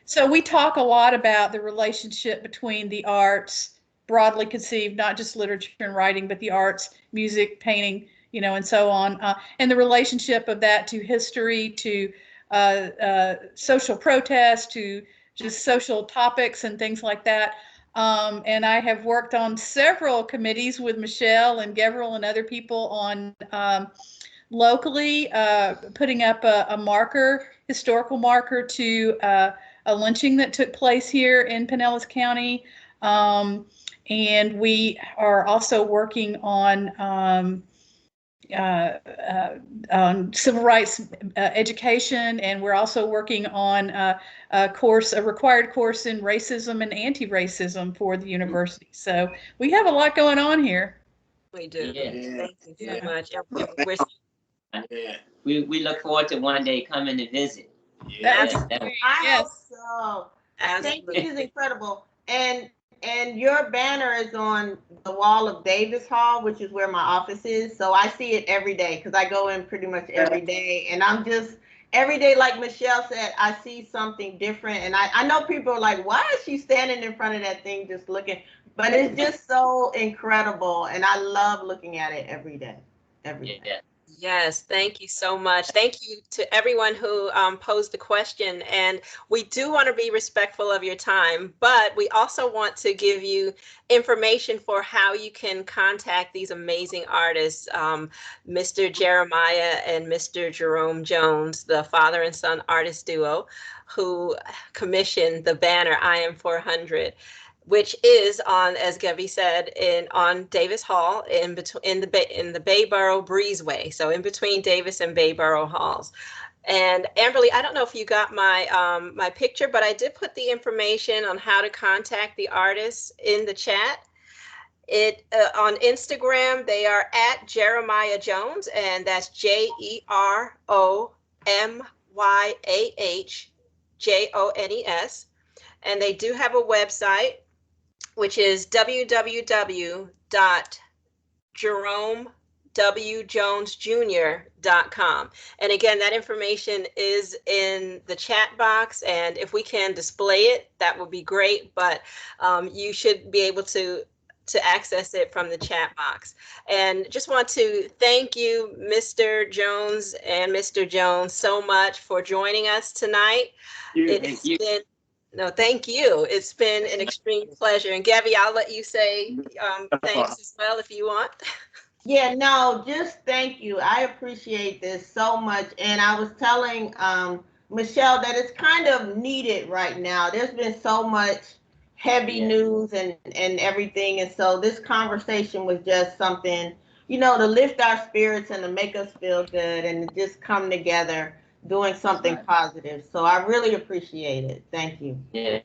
so we talk a lot about the relationship between the arts, broadly conceived, not just literature and writing, but the arts, music, painting, you know, and so on, and the relationship of that to history, to social protest, to just social topics and things like that. And I have worked on several committees with Michelle and Gabriel and other people on locally putting up a marker, historical marker to a lynching that took place here in Pinellas County. And we are also working on civil rights education, and we're also working on a required course in racism and anti-racism for the university. So we have a lot going on here. We do. Yeah. Thank you so much. We look forward to one day coming to visit. I hope so. Thank you is incredible. And your banner is on the wall of Davis Hall, which is where my office is. So I see it every day because I go in pretty much every day. And I'm just, every day, like Michelle said, I see something different. And I know people are like, why is she standing in front of that thing just looking? But it's just so incredible. And I love looking at it every day. Every day. Yes, thank you so much. Thank you to everyone who posed the question. And we do want to be respectful of your time, but we also want to give you information for how you can contact these amazing artists, Mr. Jeromyah and Mr. Jerome Jones, the father and son artist duo, who commissioned the banner Im400. Which is on, as Gabby said, on Davis Hall in the Bayboro Breezeway, so in between Davis and Bayboro Halls. And Amberly, I don't know if you got my my picture, but I did put the information on how to contact the artists in the chat. On Instagram they are at Jeromyah Jones, and that's JeromyahJones, and they do have a website, which is www.jeromewjonesjr.com. And again, that information is in the chat box, and if we can display it, that would be great, but you should be able to access it from the chat box. And just want to thank you, Mr. Jones and Mr. Jones, so much for joining us tonight. No, thank you. It's been an extreme pleasure. And Gabby, I'll let you say thanks as well if you want. Yeah, no, just thank you. I appreciate this so much. And I was telling Michelle that it's kind of needed right now. There's been so much heavy news and everything. And so this conversation was just something, you know, to lift our spirits and to make us feel good and to just come together doing something positive. So I really appreciate it. Thank you. Yes.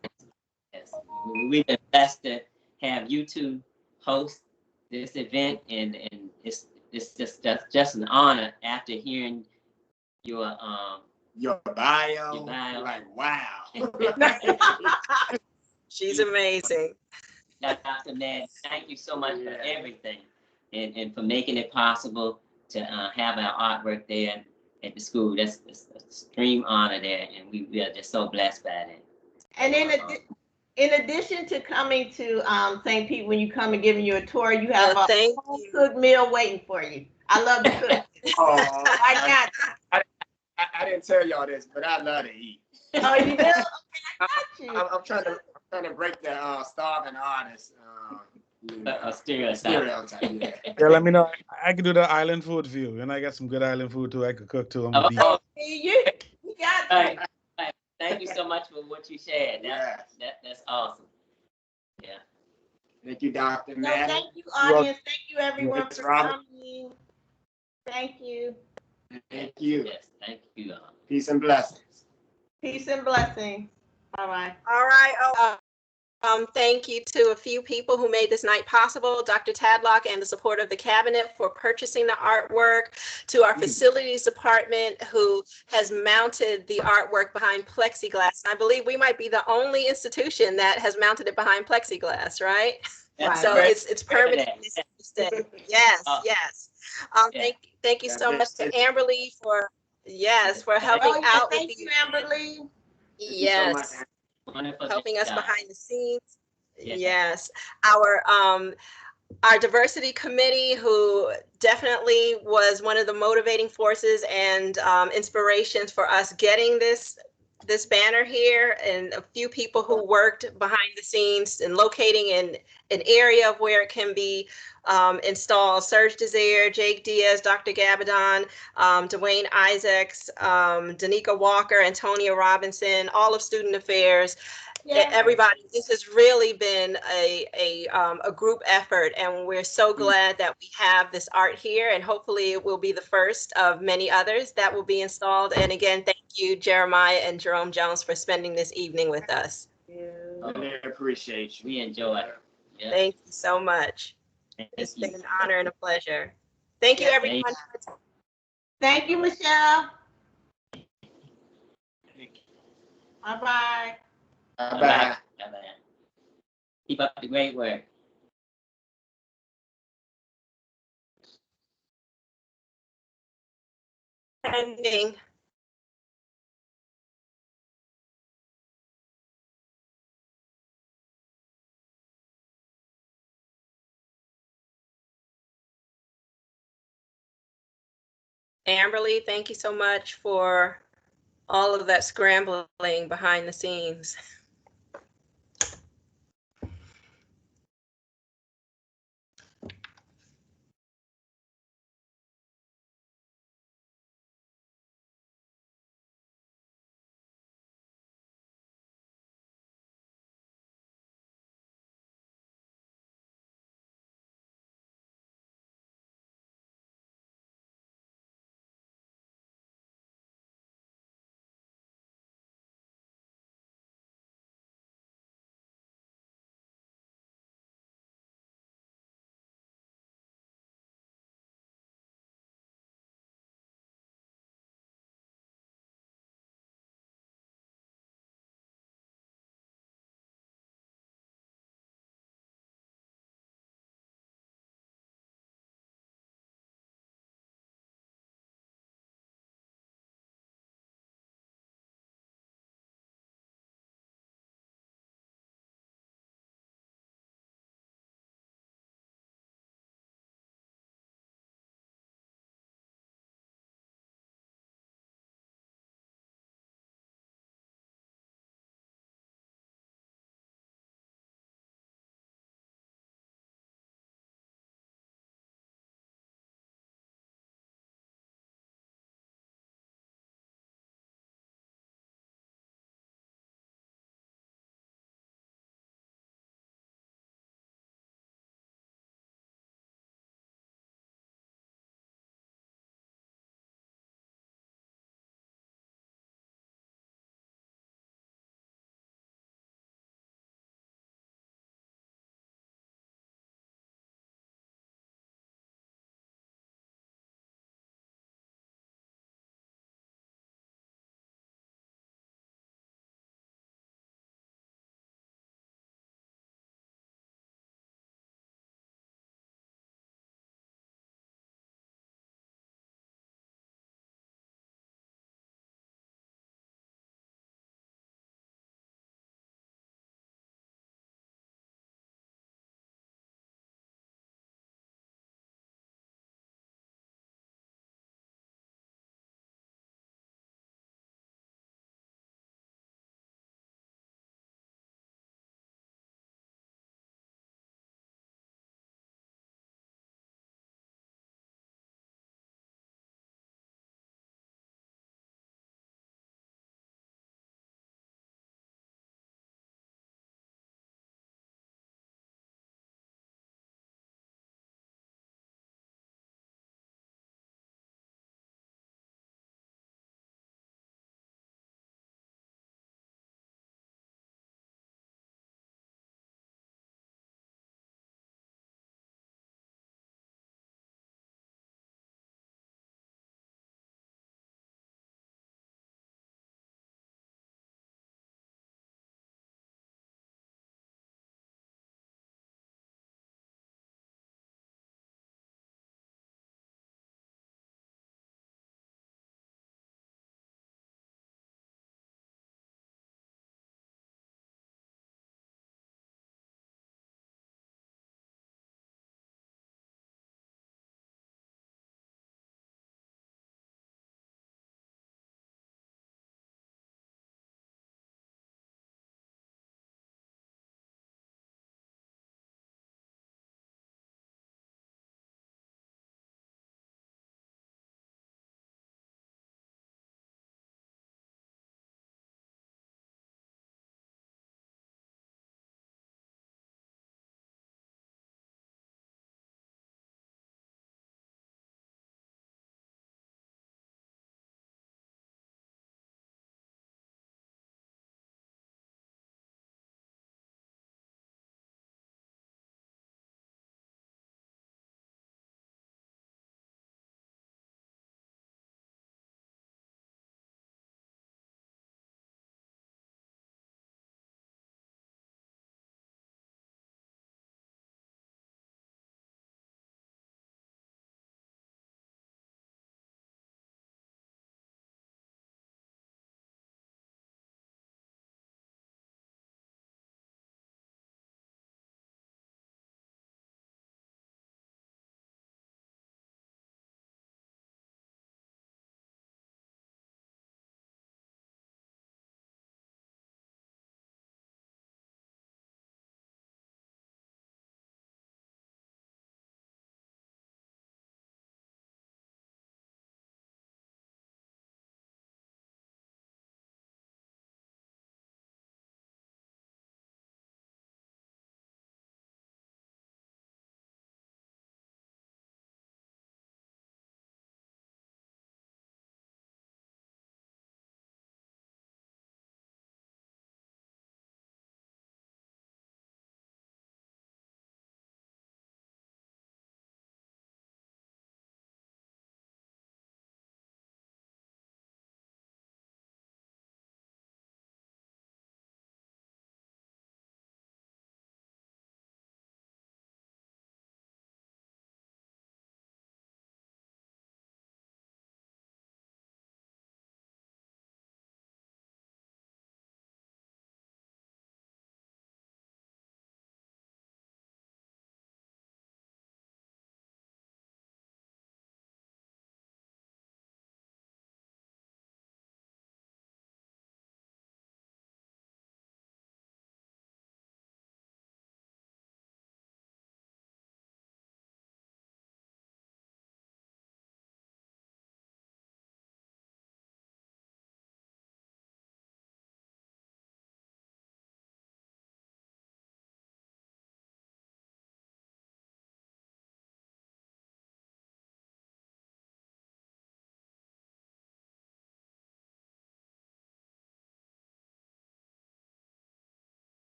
We've been blessed to have you two host this event, and it's just an honor after hearing your bio. Like, wow. She's amazing. Dr. Ned, thank you so much for everything and for making it possible to have our artwork there at the school. That's an extreme honor there, and we are just so blessed by that. And in addition to coming to St. Pete, when you come and giving you a tour, you have a Thank home you. cooked meal waiting for you. I love to cook. Oh, I didn't tell y'all this, but I love to eat. Oh, you do? Okay, I got you. I'm trying to break the starving artist Stereotype. Yeah. Yeah, let me know. I can do the island food for you. And I got some good island food too. I could cook too. I'm a beef. Oh, You got all you. right. All right. Thank you so much for what you shared. That's awesome. Yeah. Thank you, Dr. So Matt. thank you, audience. Thank you, everyone, Ms. for Robinson. coming. Thank you. Thank you. Yes, thank you. Peace and blessings. Peace and blessings. Bye-bye. All right. Thank you to a few people who made this night possible, Dr. Tadlock and the support of the cabinet for purchasing the artwork, to our facilities department who has mounted the artwork behind plexiglass. I believe we might be the only institution that has mounted it behind plexiglass, right? Right. So it's permanent. Yes, yes. Thank you so much to Amberly for helping out. Thank you, Amberly. Yes. Wonderful Helping us job. behind the scenes. Yes. Yes. Our diversity committee, who definitely was one of the motivating forces and inspirations for us getting this banner here, and a few people who worked behind the scenes and locating in an area of where it can be installed. Serge Desire, Jake Diaz, Dr. Gabadon, Dwayne Isaacs, Danica Walker, Antonia Robinson, all of Student Affairs. Yeah. Everybody, this has really been a group effort, and we're so glad that we have this art here, and hopefully it will be the first of many others that will be installed. And again, thank you, Jeromyah and Jerome Jones, for spending this evening with us. I appreciate you. We enjoy it. Yeah. Thank you so much. It's been an honor and a pleasure. Thank you, everyone. Thank you, Michelle. Bye-bye. Bye-bye. Bye-bye. Keep up the great work. Ending. Amberly, thank you so much for all of that scrambling behind the scenes.